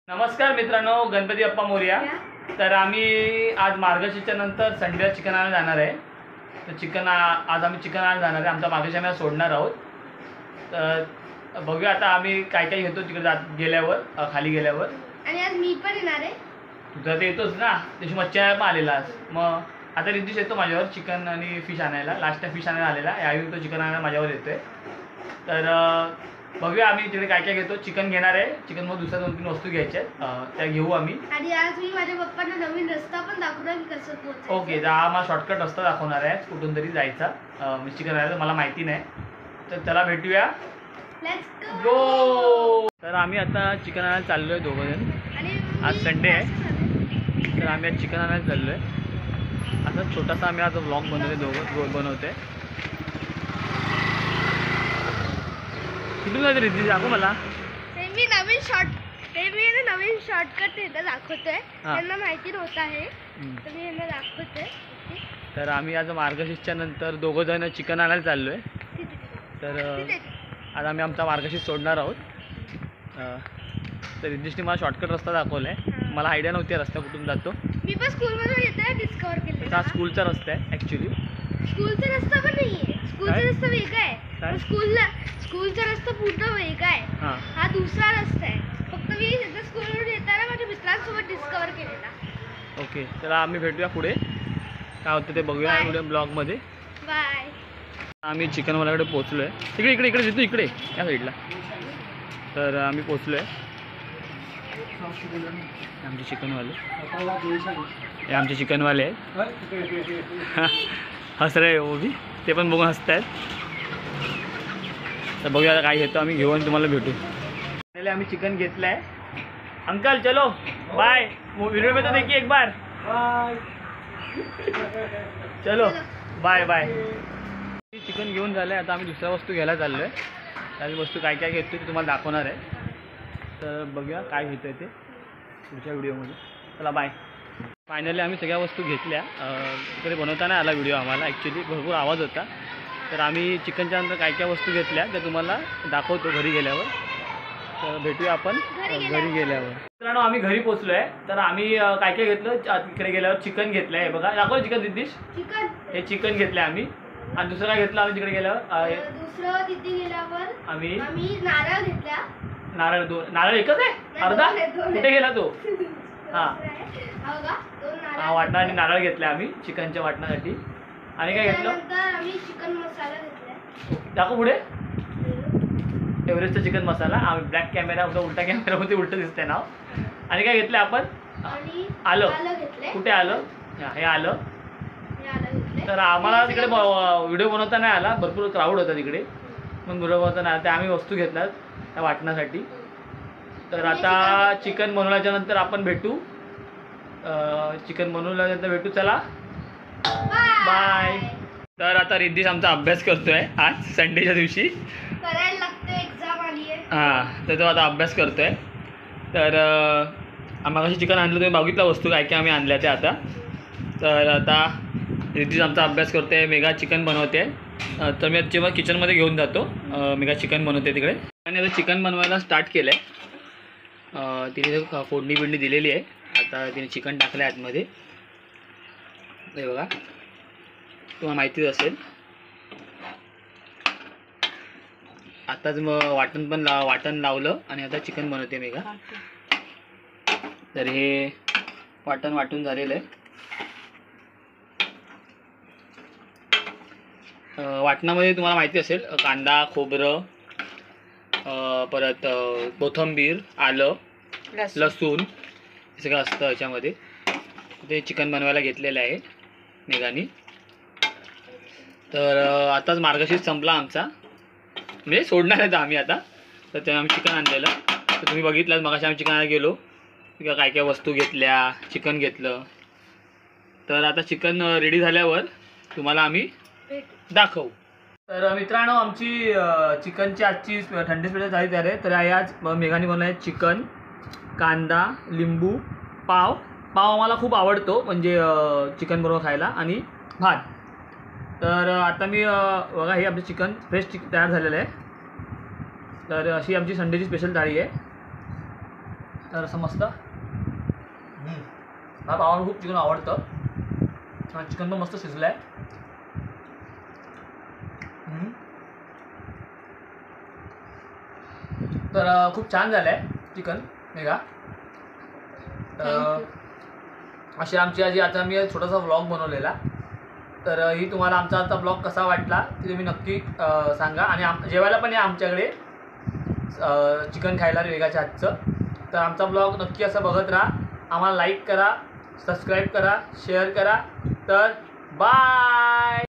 नमस्कार मित्रांनो, गणपती बाप्पा मोरया। तर आम्ही आज मार्गशीर्षच्या नंतर संडेला चिकन आणायला जाणार आहे। तर आज आम्ही चिकन आणायला जाणार आहे। आमचा मार्गशीर्ष आम्ही सोडणार आहोत। तर बघूया आता आम्ही काय काय घेतो तिकडे गेल्यावर, खाली गेल्यावर। आणि आज मी पण येणार आहे। तुझा तर येतोच ना, त्याची मच्छी पण आलेला। मग आता रिद्धिश येतो माझ्यावर चिकन आणि फिश आणायला। लास्ट टाइम फिश आणायला आलेला, यावेळी तो चिकन आणायला माझ्यावर येतोय। तर बघूया आम्ही तिकडे काय काय घेतो। चिकन घेणार आहे, चिकन मग दुसऱ्या 2-3 वस्तू घ्यायच्या आहेत, त्या घेऊ आम्ही। आणि आज मी माझ्या पप्पांना नवीन रस्ता पण दाखवणार की कसं पोहोचायचं। ओके, तर हा मला शॉर्टकट रस्ता दाखवणार आहे, कुठून तरी जायचा। मी चिकन आणायला मला माहिती नाही, तर त्याला भेटूया। Let's go. तर आम्ही आता चिकन आणायला चाललोय दोघंजण। आणि आज संडे आहे, तर आम्ही आज चिकन आणायला चाललोय। आता छोटासा आम्ही आज व्लॉग बनवतोय, दोघं बनवतोय। कुठून जायचं रिद्धी, दाखव मला। मी नवीन शॉर्टकट इथं दाखवतोय, त्यांना माहिती नव्हतं आहे, तर मी यांना दाखवतोय। तर आम्ही आज मार्गशीर्षच्या नंतर दोघंजण चिकन आणायला चाललोय। तर आज आम्ही आमचा मार्गशीर्ष सोडणार आहोत। तर रिद्धिशने मला शॉर्टकट रस्ता दाखवलाय, मला आयडिया नव्हती रस्ता कुठून जातो। मी पण स्कूलमधून येते डिस्कवर केलं। हा स्कूलचा रस्ता आहे ॲक्च्युली। स्कूलचा रस्ता पण नाहीये, स्कूलचा रस्ता वेगळा आहे। स्कूलचा रस्ता पूर्ण वेगळा आहे, हा दुसरा रस्ता आहे। फक्त मी स्कूलवरून येताना माझ्या मित्रांसोबत डिस्कवर केलेला। ओके, तर आम्ही भेटूया पुढे, काय होतं ते बघूया पुढे ब्लॉगमध्ये। बाय। आम्ही चिकनवाल्याकडे पोहोचलोय। इकडे इकडे इकडे देतो, इकडे या साईडला। तर आम्ही पोहोचलोय, आमचे चिकनवाले, हे आमचे चिकनवाले आहेत। हस रे वो भी, ते पण बघून हसत आहेत। तर बघूया आता काय घेतो आम्ही, घेऊन तुम्हाला भेटू। पहिले आम्ही चिकन घेतलं आहे। अंकल चलो बाय, व्हिडिओ में तो देखिए एक बार। चलो बाय बाय। चिकन घेऊन झालं आहे, आता आम्ही दुसऱ्या वस्तू घ्यायला चाललो आहे। त्याची वस्तू काय काय घेतो ते तुम्हाला दाखवणार आहे। तर बघूया काय घेतो आहे ते पुढच्या व्हिडिओमध्ये। चला बाय। फायनली आम्ही सगळ्या वस्तू घेतल्या। तिकडे बनवता नाही आला व्हिडिओ आम्हाला, ॲक्च्युली भरपूर आवाज होता। तर आम्ही चिकनच्या नंतर काय काय वस्तू घेतल्या त्या तुम्हाला दाखवतो घरी गेल्यावर। तर भेटूया आपण घरी गेल्यावर। मित्रांनो आम्ही घरी पोचलो आहे। तर आम्ही काय काय घेतलं, तिकडे गेल्यावर चिकन घेतलं आहे, बघा दाखव चिकन दिद्दिश। हे चिकन घेतलं आम्ही। आणि दुसरं काय घेतलं आम्ही तिकडे गेल्यावर, दुसरं तिथे गेल्यावर आम्ही नारळ घेतला। नारळ एकच आहे, अर्धा कुठे गेला तो? हा वाटणा आणि नारळ घेतले आम्ही चिकनच्या वाटण्यासाठी। आणि काय घेतलं, आम्ही चिकन मसाला घेतला। दाखव पुढे, एव्हरेस्टचा चिकन मसाला। आम्ही ब्लॅक कॅमेरा, उलटा कॅमेरामध्ये उलट दिसतंय नाव। आणि काय घेतलं आपण, आलं। कुठे आलं, हे आलं। तर आम्हाला तिकडे व्हिडिओ बनवता नाही आला, भरपूर क्राऊड होता तिकडे, मग व्हिडिओ बनवता नाही आला। ते आम्ही वस्तू घेतल्यात त्या वाटण्यासाठी। तर आता चिकन बनवल्याच्या नंतर आपण भेटू, चिकन बनवल्यानंतर भेटू। चला बाय। तर आता रिद्धिश आमचा अभ्यास करतोय, आज संडेच्या दिवशी करायला लागतं, एक्झाम आली आहे। हां, तर तो आता अभ्यास करतोय। तर आम्हाला चिकन आणलं, तुम्ही बघितलं वस्तू काय काय आम्ही आणल्या त्या आता। तर आता रिद्धिश आमचा अभ्यास करते, मेगा चिकन बनवते। तर मी जेव्हा किचनमध्ये घेऊन जातो, मेगा चिकन बनवते तिकडे। आणि आता चिकन बनवायला स्टार्ट केलं आहे। तिने फोडणी बिडणी दिलेली आहे। आता तिने चिकन टाकलं आहे आतमध्ये, हे बघा तुम्हाला माहितीच असेल। आताच मग वाटण लावलं आणि आता चिकन बनवते मेगा। तर हे वाटण वाटून झालेलं आहे। वाटणामध्ये तुम्हाला माहिती असेल कांदा, खोबरं, परत कोथिंबीर, आलं, लसूण हे सगळं असतं याच्यामध्ये। ते चिकन बनवायला घेतलेलं आहे मेघानी। तर आताच मार्गशीर्ष संपला आमचा, म्हणजे सोडणार आहे आम्ही आता। तर ते आम्ही चिकन आणलेलं, तर तुम्ही बघितलं मगाशी आम्ही चिकन आणायला गेलो, काय काय वस्तू घेतल्या, चिकन घेतलं। तर आता चिकन रेडी झाल्यावर तुम्हाला आम्ही दाखवू। तर मित्रांनो आमची चिकनची आजची थंडी स्पेशल झाली तयार आहे। तर आज मेघानी बनवलं आहे चिकन, कांदा, लिंबू, पाव आम्हाला खूप आवडतो, म्हणजे चिकन बरोबर खायला, आणि भात। तर आता मी बघा हे आपलं चिकन फ्रेश तयार झालेलं आहे। तर अशी आमची संडेची स्पेशल थाळी आहे। तर असं मस्त मला भावाला खूप चिकन आवडतं. चिकन पण मस्त शिजलं आहे. तर खूप छान झालं आहे चिकन नाही का. तर अशी आमची आजी आता मी छोटासा व्लॉग बनवलेला. तर ही तुम्हाला आमचा आता ब्लॉग कसा वाटला ते तुम्ही नक्की सांगा. आणि जेवायला पण या आमच्याकडे चिकन खायला रेगाच्या हातचं. तर आमचा ब्लॉग नक्की असं बघत राहा. आम्हाला लाईक करा, सबस्क्राईब करा, शेअर करा. तर बाय.